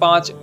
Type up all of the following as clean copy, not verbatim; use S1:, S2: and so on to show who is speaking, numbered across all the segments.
S1: 5,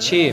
S1: 6,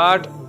S1: 8,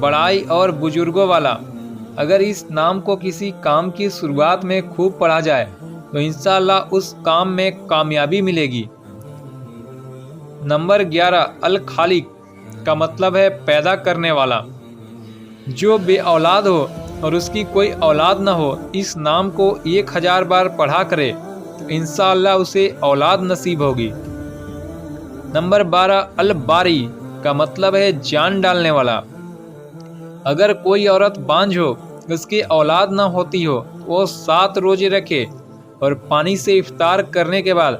S1: بڑائی اور بزرگوں والا۔ اگر اس نام کو کسی کام کی شروعات میں خوب پڑھا جائے تو انشاءاللہ اس کام میں کامیابی ملے گی۔ نمبر 11 الخالق کا مطلب ہے پیدا کرنے والا۔ جو بے اولاد ہو اور اس کی کوئی اولاد نہ ہو، اس نام کو 1000 بار پڑھا کرے تو انشاءاللہ اسے اولاد نصیب ہوگی۔ نمبر 12 الباری کا مطلب ہے جان ڈالنے والا۔ اگر کوئی عورت بانجھ ہو، اس کی اولاد نہ ہوتی ہو، وہ 7 روزے رکھے اور پانی سے افطار کرنے کے بعد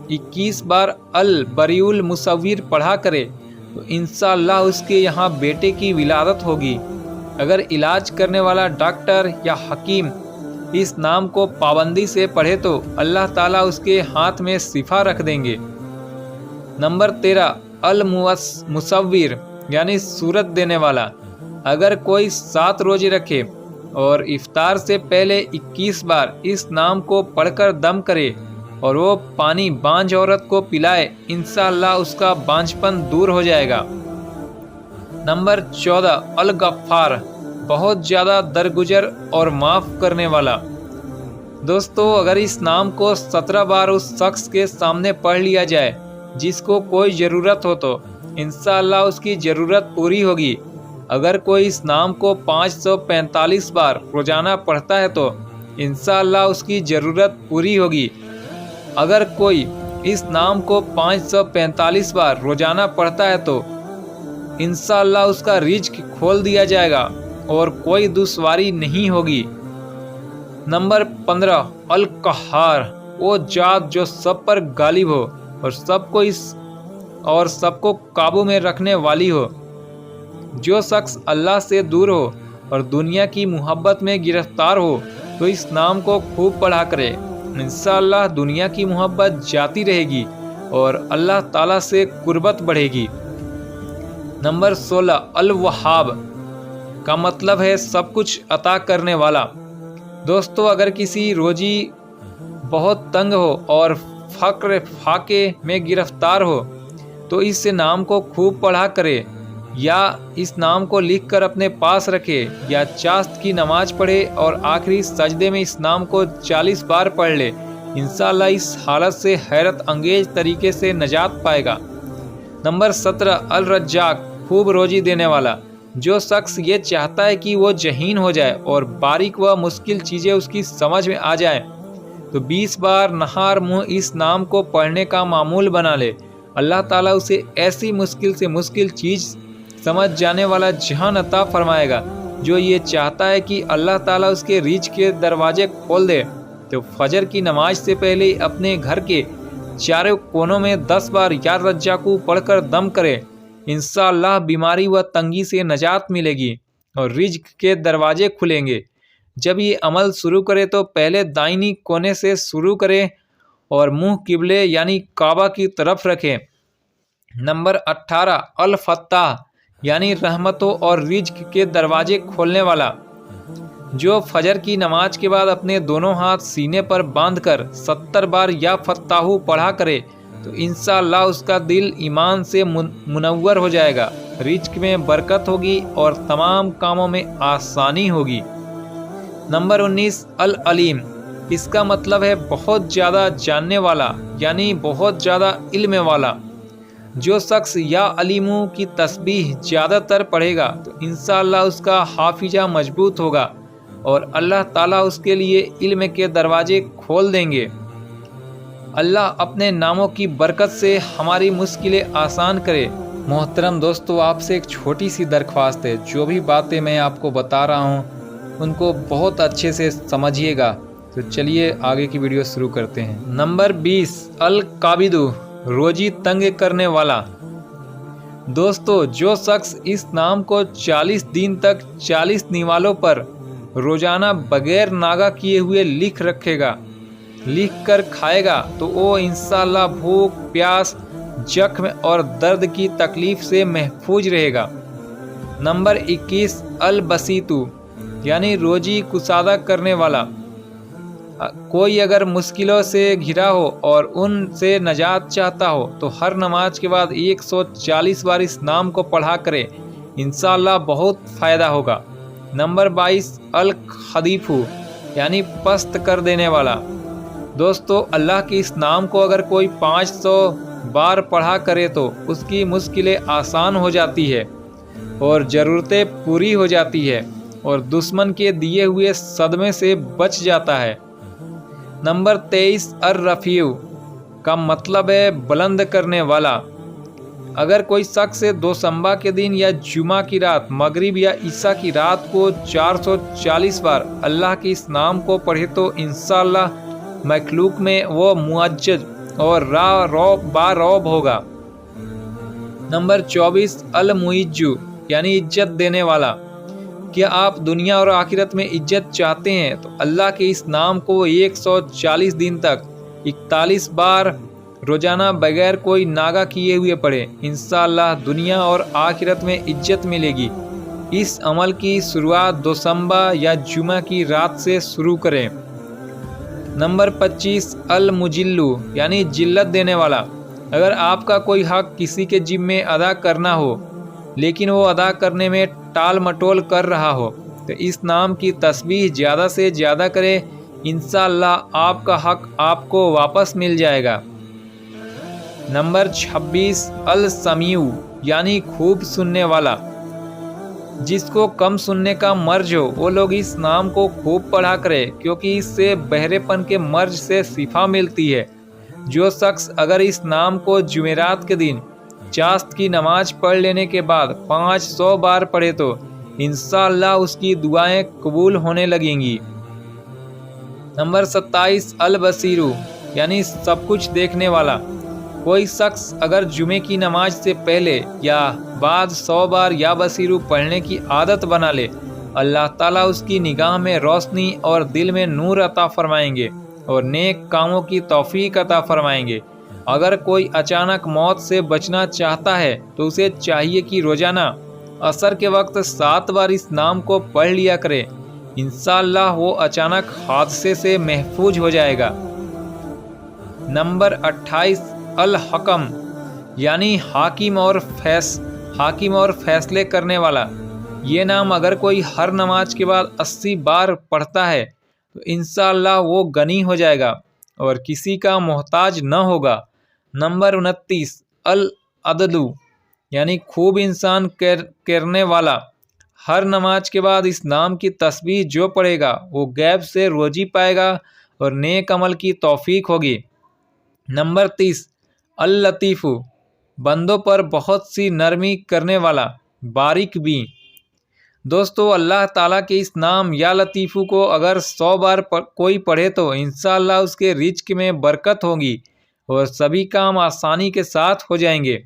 S1: 21 بار البری المصور پڑھا کرے تو انشاءاللہ اس کے یہاں بیٹے کی ولادت ہوگی۔ اگر علاج کرنے والا ڈاکٹر یا حکیم اس نام کو پابندی سے پڑھے تو اللہ تعالیٰ اس کے ہاتھ میں شفا رکھ دیں گے۔ نمبر 13 المصور یعنی صورت دینے والا۔ اگر کوئی 7 روزے رکھے اور افطار سے پہلے 21 بار اس نام کو پڑھ کر دم کرے اور وہ پانی بانجھ عورت کو پلائے، انشاءاللہ اس کا بانجھپن دور ہو جائے گا۔ نمبر 14 الغفار بہت زیادہ درگزر اور معاف کرنے والا۔ دوستو، اگر اس نام کو 17 بار اس شخص کے سامنے پڑھ لیا جائے جس کو کوئی ضرورت ہو تو انشاءاللہ اس کی ضرورت پوری ہوگی۔ اگر کوئی اس نام کو 545 بار روزانہ پڑھتا ہے تو انشاءاللہ اس کی ضرورت پوری ہوگی۔ اگر کوئی اس نام کو 545 بار روزانہ پڑھتا ہے تو انشاءاللہ اس کا رزق کھول دیا جائے گا اور کوئی دشواری نہیں ہوگی۔ نمبر 15 القہار وہ ذات جو سب پر غالب ہو اور سب کو قابو میں رکھنے والی ہو۔ جو شخص اللہ سے دور ہو اور دنیا کی محبت میں گرفتار ہو تو اس نام کو خوب پڑھا کرے، انشاءاللہ دنیا کی محبت جاتی رہے گی اور اللہ تعالیٰ سے قربت بڑھے گی۔ نمبر 16 الوہاب کا مطلب ہے سب کچھ عطا کرنے والا۔ دوستو، اگر کسی روزی بہت تنگ ہو اور فقر فاقے میں گرفتار ہو تو اس نام کو خوب پڑھا کرے، یا اس نام کو لکھ کر اپنے پاس رکھے، یا چاشت کی نماز پڑھے اور آخری سجدے میں اس نام کو 40 بار پڑھ لے۔ انشاءاللہ اس حالت سے حیرت انگیز طریقے سے نجات پائے گا۔ نمبر 17 الرزاق خوب روزی دینے والا۔ جو شخص یہ چاہتا ہے کہ وہ ذہین ہو جائے اور باریک و مشکل چیزیں اس کی سمجھ میں آ جائیں تو 20 بار نہار منہ اس نام کو پڑھنے کا معمول بنا لے۔ اللہ تعالیٰ اسے ایسی مشکل سے مشکل چیز سمجھ جانے والا جہان عطا فرمائے گا۔ جو یہ چاہتا ہے کہ اللہ تعالیٰ اس کے رزق کے دروازے کھول دے تو فجر کی نماز سے پہلے اپنے گھر کے چاروں کونوں میں 10 بار یا رزاقو پڑھ کر دم کرے، انشاءاللہ بیماری و تنگی سے نجات ملے گی اور رزق کے دروازے کھلیں گے۔ جب یہ عمل شروع کرے تو پہلے دائنی کونے سے شروع کرے اور منہ قبلے یعنی کعبہ کی طرف رکھے۔ نمبر 18 الفتاح یعنی رحمتوں اور رزق کے دروازے کھولنے والا۔ جو فجر کی نماز کے بعد اپنے دونوں ہاتھ سینے پر باندھ کر 70 بار یا فتاحو پڑھا کرے تو انشاءاللہ اس کا دل ایمان سے منور ہو جائے گا، رزق میں برکت ہوگی اور تمام کاموں میں آسانی ہوگی۔ نمبر 19 العلیم، اس کا مطلب ہے بہت زیادہ جاننے والا یعنی بہت زیادہ علم والا۔ جو شخص یا علیمو کی تسبیح زیادہ تر پڑھے گا تو انشاءاللہ اس کا حافظہ مضبوط ہوگا اور اللہ تعالیٰ اس کے لیے علم کے دروازے کھول دیں گے۔ اللہ اپنے ناموں کی برکت سے ہماری مشکلیں آسان کرے۔ محترم دوستو، آپ سے ایک چھوٹی سی درخواست ہے، جو بھی باتیں میں آپ کو بتا رہا ہوں ان کو بہت اچھے سے سمجھیے گا۔ تو چلیے آگے کی ویڈیو شروع کرتے ہیں۔ نمبر 20 القابض روزی تنگ کرنے والا۔ دوستو، جو شخص اس نام کو 40 دن تک 40 نیوالوں پر روزانہ بغیر ناغہ کیے ہوئے لکھ کر کھائے گا تو وہ انشاءاللہ بھوک، پیاس، زخم اور درد کی تکلیف سے محفوظ رہے گا۔ نمبر 21 البسیط یعنی روزی کشادہ کرنے والا۔ کوئی اگر مشکلوں سے گھرا ہو اور ان سے نجات چاہتا ہو تو ہر نماز کے بعد 140 بار اس نام کو پڑھا کرے، انشاءاللہ بہت فائدہ ہوگا۔ نمبر 22 الخدیفو یعنی پست کر دینے والا۔ دوستو اللہ کے اس نام کو اگر کوئی 500 بار پڑھا کرے تو اس کی مشکلیں آسان ہو جاتی ہے اور ضرورتیں پوری ہو جاتی ہے اور دشمن کے دیے ہوئے صدمے سے بچ جاتا ہے۔ نمبر 23 الرفیع کا مطلب ہے بلند کرنے والا۔ اگر کوئی شخص دوشنبہ کے دن یا جمعہ کی رات، مغرب یا عشاء کی رات کو 440 بار اللہ کے اس نام کو پڑھے تو انشاءاللہ مخلوق میں وہ معزز اور بارعب ہوگا۔ نمبر 24 المعز یعنی عزت دینے والا۔ کیا آپ دنیا اور آخرت میں عزت چاہتے ہیں تو اللہ کے اس نام کو 140 دن تک 41 بار روزانہ بغیر کوئی ناغہ کیے ہوئے پڑھے، انشاءاللہ دنیا اور آخرت میں عزت ملے گی۔ اس عمل کی شروعات دوشنبہ یا جمعہ کی رات سے شروع کریں۔ نمبر 25 المجلو یعنی جلت دینے والا۔ اگر آپ کا کوئی حق کسی کے ذمے ادا کرنا ہو لیکن وہ ادا کرنے میں ٹال مٹول کر رہا ہو تو اس نام کی تسبیح زیادہ سے زیادہ کرے، انشاءاللہ آپ کا حق آپ کو واپس مل جائے گا۔ نمبر 26 السمیع یعنی خوب سننے والا۔ جس کو کم سننے کا مرض ہو وہ لوگ اس نام کو خوب پڑھا کرے کیونکہ اس سے بہرے پن کے مرض سے شفا ملتی ہے۔ جو شخص اگر اس نام کو جمعرات کے دن چاشت کی نماز پڑھ لینے کے بعد 500 بار پڑھے تو انشاءاللہ اس کی دعائیں قبول ہونے لگیں گی۔ نمبر 27 البصیر یعنی سب کچھ دیکھنے والا۔ کوئی شخص اگر جمعے کی نماز سے پہلے یا بعد 100 بار یا بصیر پڑھنے کی عادت بنا لے، اللہ تعالیٰ اس کی نگاہ میں روشنی اور دل میں نور عطا فرمائیں گے اور نیک کاموں کی توفیق عطا فرمائیں گے۔ اگر کوئی اچانک موت سے بچنا چاہتا ہے تو اسے چاہیے کہ روزانہ عصر کے وقت 7 بار اس نام کو پڑھ لیا کرے، انشاءاللہ وہ اچانک حادثے سے محفوظ ہو جائے گا۔ نمبر 28 الحکم یعنی حاکم اور فیصلے کرنے والا۔ یہ نام اگر کوئی ہر نماز کے بعد 80 بار پڑھتا ہے تو انشاءاللہ وہ غنی ہو جائے گا اور کسی کا محتاج نہ ہوگا۔ نمبر 29 العدل یعنی خوب انسان کرنے والا۔ ہر نماز کے بعد اس نام کی تسبیح جو پڑھے گا وہ غیب سے روزی پائے گا اور نیک عمل کی توفیق ہوگی۔ نمبر 30 اللطیف بندوں پر بہت سی نرمی کرنے والا، باریک بھی۔ دوستو اللہ تعالیٰ کے اس نام یا لطیفو کو اگر 100 بار کوئی پڑھے تو انشاءاللہ اس کے رزق میں برکت ہوگی اور سبھی کام آسانی کے ساتھ ہو جائیں گے۔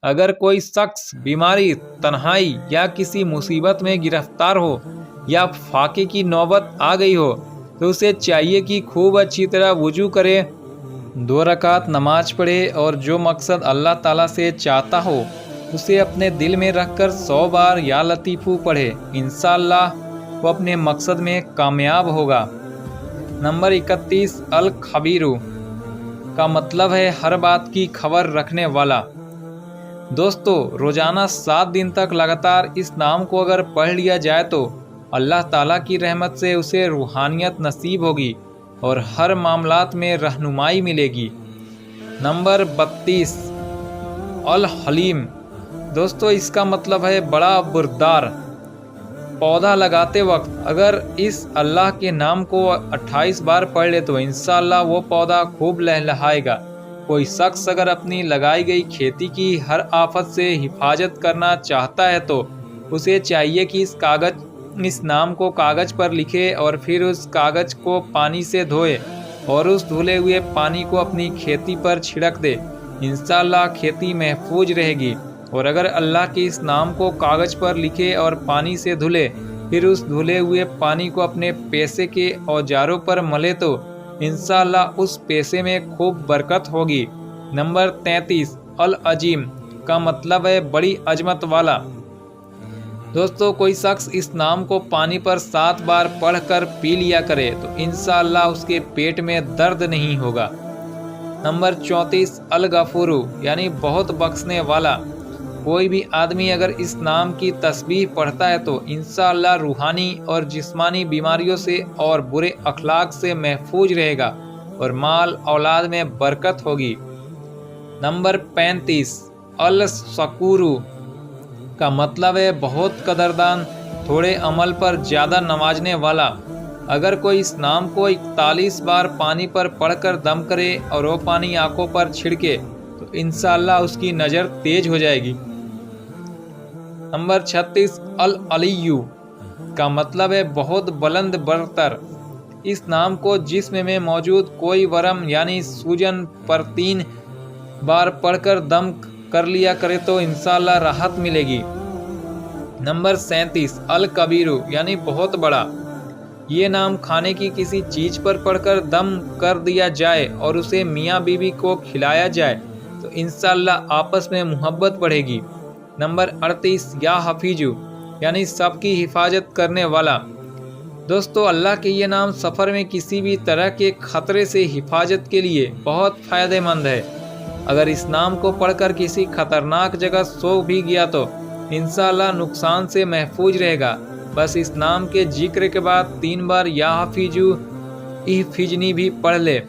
S1: اگر کوئی شخص بیماری، تنہائی یا کسی مصیبت میں گرفتار ہو یا فاقے کی نوبت آ گئی ہو تو اسے چاہیے کہ خوب اچھی طرح وضو کرے، 2 رکعت نماز پڑھے اور جو مقصد اللہ تعالیٰ سے چاہتا ہو اسے اپنے دل میں رکھ کر 100 بار یا لطیفو پڑھے، انشاءاللہ وہ اپنے مقصد میں کامیاب ہوگا۔ نمبر 31 الخبیر کا مطلب ہے ہر بات کی خبر رکھنے والا۔ دوستو روزانہ 7 دن تک لگاتار اس نام کو اگر پڑھ لیا جائے تو اللہ تعالیٰ کی رحمت سے اسے روحانیت نصیب ہوگی اور ہر معاملات میں رہنمائی ملے گی۔ نمبر 32 الحلیم۔ دوستو اس کا مطلب ہے بڑا بردار۔ پودا لگاتے وقت اگر اس اللہ کے نام کو 28 بار پڑھ لے تو انشاءاللہ وہ پودا خوب لہلہائے گا۔ کوئی شخص اگر اپنی لگائی گئی کھیتی کی ہر آفت سے حفاظت کرنا چاہتا ہے تو اسے چاہیے کہ اس نام کو کاغذ پر لکھے اور پھر اس کاغذ کو پانی سے دھوئے اور اس دھلے ہوئے پانی کو اپنی کھیتی پر چھڑک دے، انشاءاللہ کھیتی محفوظ رہے گی۔ اور اگر اللہ کے اس نام کو کاغذ پر لکھے اور پانی سے دھلے پھر اس دھلے ہوئے پانی کو اپنے پیسے کے اوزاروں پر ملے تو انشاءاللہ اس پیسے میں خوب برکت ہوگی۔ نمبر 33 العظیم کا مطلب ہے بڑی عظمت والا۔ دوستو کوئی شخص اس نام کو پانی پر 7 بار پڑھ کر پی لیا کرے تو انشاءاللہ اس کے پیٹ میں درد نہیں ہوگا۔ نمبر 34 الغفور یعنی بہت بخشنے والا۔ کوئی بھی آدمی اگر اس نام کی تسبیح پڑھتا ہے تو انشاءاللہ روحانی اور جسمانی بیماریوں سے اور برے اخلاق سے محفوظ رہے گا اور مال اولاد میں برکت ہوگی۔ نمبر 35 الشکورو کا مطلب ہے بہت قدردان، تھوڑے عمل پر زیادہ نوازنے والا۔ اگر کوئی اس نام کو 41 بار پانی پر پڑھ کر دم کرے اور وہ پانی آنکھوں پر چھڑکے تو انشاءاللہ اس کی نظر تیز ہو جائے گی۔ نمبر 36 العلی کا مطلب ہے بہت بلند برتر۔ اس نام کو جسم میں موجود کوئی ورم یعنی سوجن پر 3 بار پڑھ کر دم کر لیا کرے تو انشاءاللہ راحت ملے گی۔ نمبر 37 الکبیر یعنی بہت بڑا۔ یہ نام کھانے کی کسی چیز پر پڑھ کر دم کر دیا جائے اور اسے میاں بیوی کو کھلایا جائے تو انشاءاللہ آپس میں محبت بڑھے گی۔ نمبر 38 یا حفیظ یعنی سب کی حفاظت کرنے والا۔ دوستو اللہ کے یہ نام سفر میں کسی بھی طرح کے خطرے سے حفاظت کے لیے بہت فائدہ مند ہے۔ اگر اس نام کو پڑھ کر کسی خطرناک جگہ سو بھی گیا تو انشاءاللہ نقصان سے محفوظ رہے گا۔ بس اس نام کے ذکر کے بعد 3 بار یا حفیظ احفظنی بھی پڑھ لے۔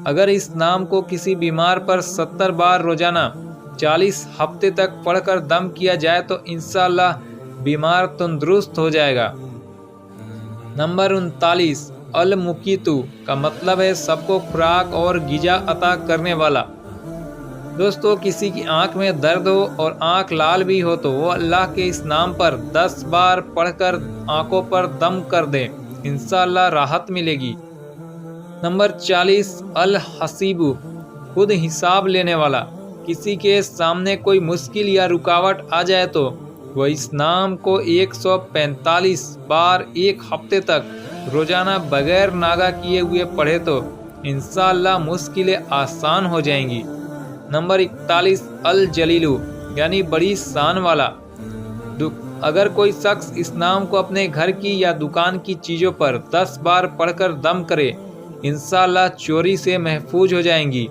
S1: اگر اس نام کو کسی بیمار پر 70 بار روزانہ 40 ہفتے تک پڑھ کر دم کیا جائے تو انشاءاللہ بیمار تندرست ہو جائے گا۔ نمبر 39 المقیتو کا مطلب ہے سب کو خوراک اور غذا عطا کرنے والا۔ دوستو کسی کی آنکھ میں درد ہو اور آنکھ لال بھی ہو تو وہ اللہ کے اس نام پر 10 بار پڑھ کر آنکھوں پر دم کر دے، انشاءاللہ راحت ملے گی۔ نمبر 40 الحسیب خود حساب لینے والا۔ کسی کے سامنے کوئی مشکل یا رکاوٹ آ جائے تو وہ اس نام کو 145 بار 1 ہفتے تک روزانہ بغیر ناغہ کیے ہوئے پڑھے تو انشاءاللہ مشکلیں آسان ہو جائیں گی۔ نمبر 41 الجلیل یعنی بڑی شان والا۔ اگر کوئی شخص اس نام کو اپنے گھر کی یا دکان کی چیزوں پر 10 بار پڑھ کر دم کرے انشاءاللہ چوری سے محفوظ ہو جائیں گی۔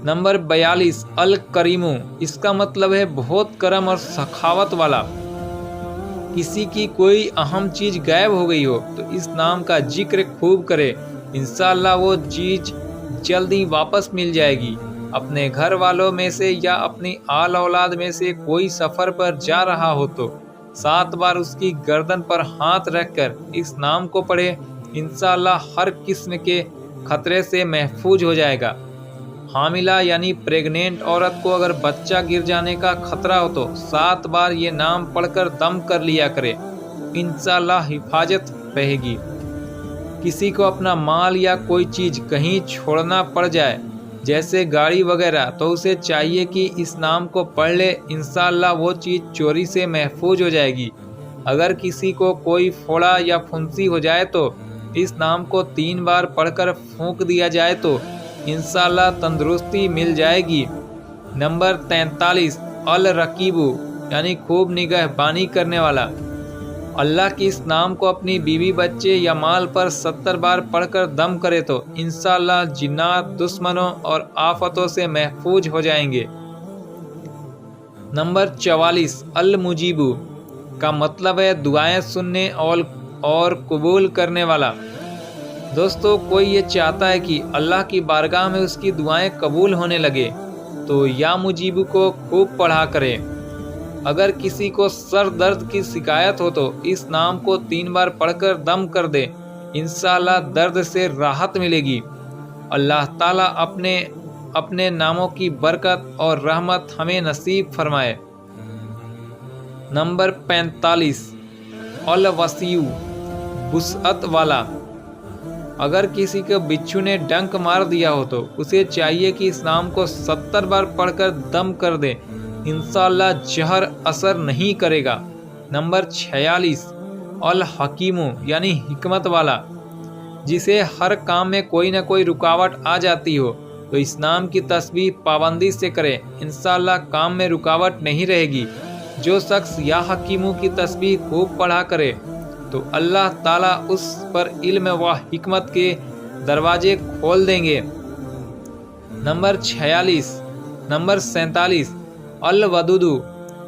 S1: نمبر 42 الکریم، اس کا مطلب ہے بہت کرم اور سخاوت والا۔ کسی کی کوئی اہم چیز غائب ہو گئی ہو تو اس نام کا ذکر خوب کرے، انشاءاللہ وہ چیز جلدی واپس مل جائے گی۔ اپنے گھر والوں میں سے یا اپنی آل اولاد میں سے کوئی سفر پر جا رہا ہو تو 7 بار اس کی گردن پر ہاتھ رکھ کر اس نام کو پڑھے، انشاءاللہ ہر قسم کے خطرے سے محفوظ ہو جائے گا۔ حاملہ یعنی پریگنینٹ عورت کو اگر بچہ گر جانے کا خطرہ ہو تو 7 بار یہ نام پڑھ کر دم کر لیا کرے، انشاءاللہ حفاظت رہے گی۔ کسی کو اپنا مال یا کوئی چیز کہیں چھوڑنا پڑ جائے جیسے گاڑی وغیرہ تو اسے چاہیے کہ اس نام کو پڑھ لے، انشاءاللہ وہ چیز چوری سے محفوظ ہو جائے گی۔ اگر کسی کو کوئی پھوڑا یا پھنسی ہو جائے تو اس نام کو 3 بار پڑھ کر پھونک دیا جائے تو انشاءاللہ تندرستی مل جائے گی۔ نمبر 43 الرقیب یعنی خوب نگہبانی کرنے والا۔ اللہ کے اس نام کو اپنی بیوی بچے یا مال پر 70 بار پڑھ کر دم کرے تو انشاءاللہ جنات، دشمنوں اور آفتوں سے محفوظ ہو جائیں گے۔ نمبر 44 المجیب کا مطلب ہے دعائیں سننے اور قبول کرنے والا۔ دوستو کوئی یہ چاہتا ہے کہ اللہ کی بارگاہ میں اس کی دعائیں قبول ہونے لگے تو یا مجیب کو خوب پڑھا کرے۔ اگر کسی کو سر درد کی شکایت ہو تو اس نام کو 3 بار پڑھ کر دم کر دے، انشاءاللہ درد سے راحت ملے گی۔ اللہ تعالیٰ اپنے ناموں کی برکت اور رحمت ہمیں نصیب فرمائے۔ نمبر 45 الوسیع وسعت والا۔ اگر کسی کو بچھو نے ڈنک مار دیا ہو تو اسے چاہیے کہ اس نام کو 70 بار پڑھ کر دم کر دے، انشاءاللہ زہر اثر نہیں کرے گا۔ نمبر 46 الحکیم یعنی حکمت والا۔ جسے ہر کام میں کوئی نہ کوئی رکاوٹ آ جاتی ہو تو اس نام کی تسبیح پابندی سے کرے، انشاءاللہ کام میں رکاوٹ نہیں رہے گی۔ جو شخص یا حکیموں کی تسبیح خوب پڑھا کرے تو اللہ تعالیٰ اس پر علم و حکمت کے دروازے کھول دیں گے۔ نمبر 47 الودودو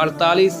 S1: 48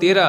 S1: 13,